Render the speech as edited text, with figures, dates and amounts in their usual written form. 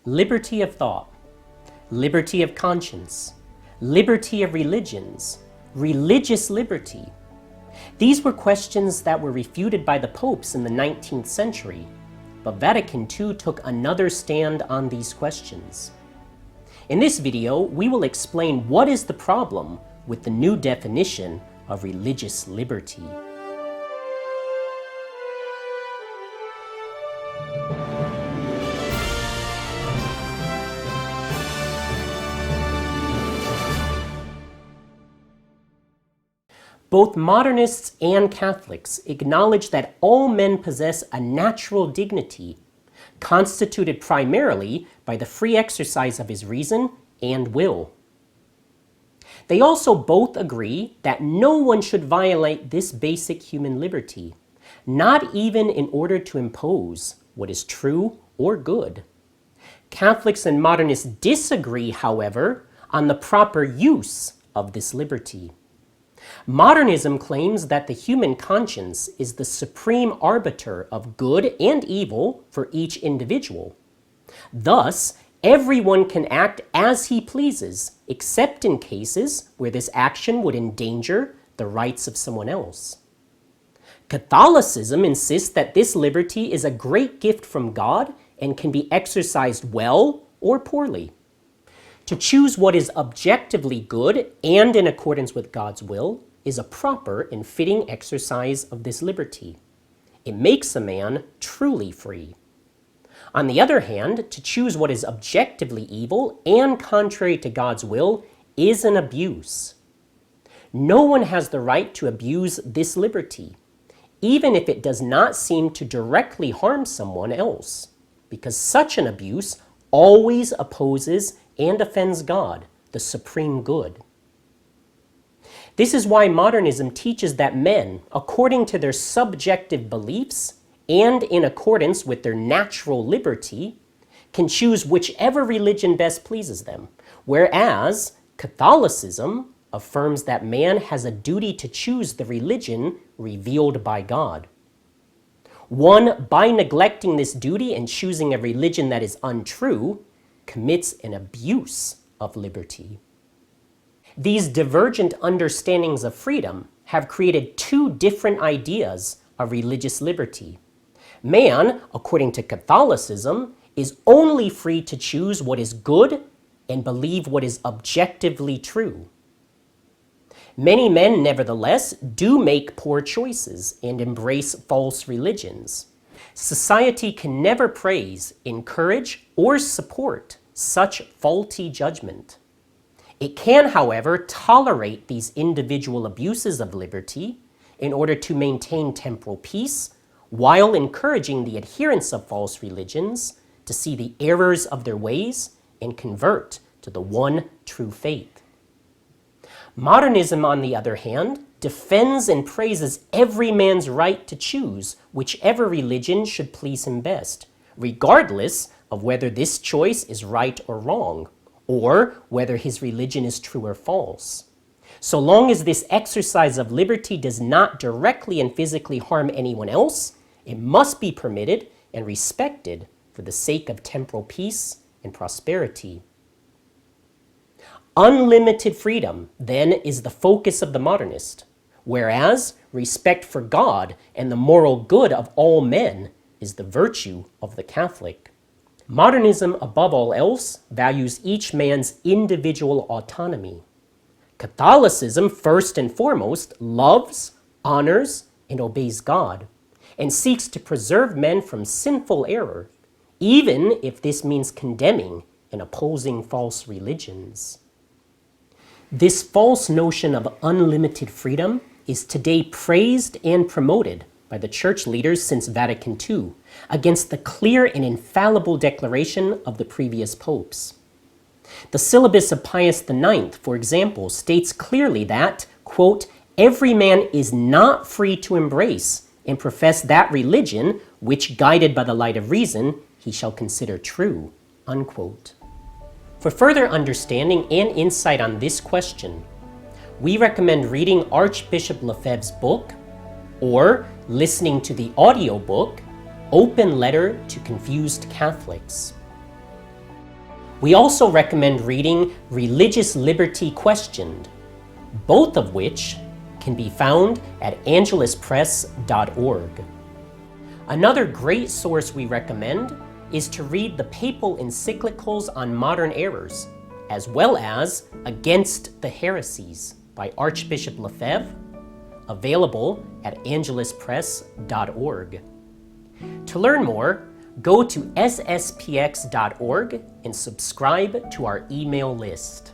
liberty of thought, liberty of conscience, liberty of religions, religious liberty. These were questions that were refuted by the popes in the 19th century, but Vatican II took another stand on these questions. In this video, we will explain what is the problem with the new definition of religious liberty. Both modernists and Catholics acknowledge that all men possess a natural dignity, constituted primarily by the free exercise of his reason and will. They also both agree that no one should violate this basic human liberty, not even in order to impose what is true or good. Catholics and modernists disagree, however, on the proper use of this liberty. Modernism claims that the human conscience is the supreme arbiter of good and evil for each individual. Thus, everyone can act as he pleases, except in cases where this action would endanger the rights of someone else. Catholicism insists that this liberty is a great gift from God and can be exercised well or poorly. To choose what is objectively good and in accordance with God's will is a proper and fitting exercise of this liberty. It makes a man truly free. On the other hand, to choose what is objectively evil and contrary to God's will is an abuse. No one has the right to abuse this liberty, even if it does not seem to directly harm someone else, because such an abuse always opposes and offends God, the supreme good. This is why modernism teaches that men, according to their subjective beliefs and in accordance with their natural liberty, can choose whichever religion best pleases them, whereas Catholicism affirms that man has a duty to choose the religion revealed by God. One, by neglecting this duty and choosing a religion that is untrue, commits an abuse of liberty. These divergent understandings of freedom have created two different ideas of religious liberty. Man, according to Catholicism, is only free to choose what is good and believe what is objectively true. Many men, nevertheless, do make poor choices and embrace false religions. Society can never praise, encourage, or support such faulty judgment. It can, however, tolerate these individual abuses of liberty in order to maintain temporal peace, while encouraging the adherents of false religions to see the errors of their ways and convert to the one true faith. Modernism, on the other hand, defends and praises every man's right to choose whichever religion should please him best, regardless of whether this choice is right or wrong, or whether his religion is true or false. So long as this exercise of liberty does not directly and physically harm anyone else, it must be permitted and respected for the sake of temporal peace and prosperity. Unlimited freedom, then, is the focus of the modernist, whereas respect for God and the moral good of all men is the virtue of the Catholic. Modernism, above all else, values each man's individual autonomy. Catholicism, first and foremost, loves, honors, and obeys God, and seeks to preserve men from sinful error, even if this means condemning and opposing false religions. This false notion of unlimited freedom is today praised and promoted by the church leaders since Vatican II, against the clear and infallible declaration of the previous popes. The syllabus of Pius IX, for example, states clearly that, quote, every man is not free to embrace and profess that religion which, guided by the light of reason, he shall consider true, unquote. For further understanding and insight on this question, we recommend reading Archbishop Lefebvre's book or listening to the audiobook, Open Letter to Confused Catholics. We also recommend reading Religious Liberty Questioned, both of which can be found at angeluspress.org. Another great source we recommend is to read the papal encyclicals on modern errors, as well as Against the Heresies by Archbishop Lefebvre, available at angeluspress.org. To learn more, go to sspx.org and subscribe to our email list.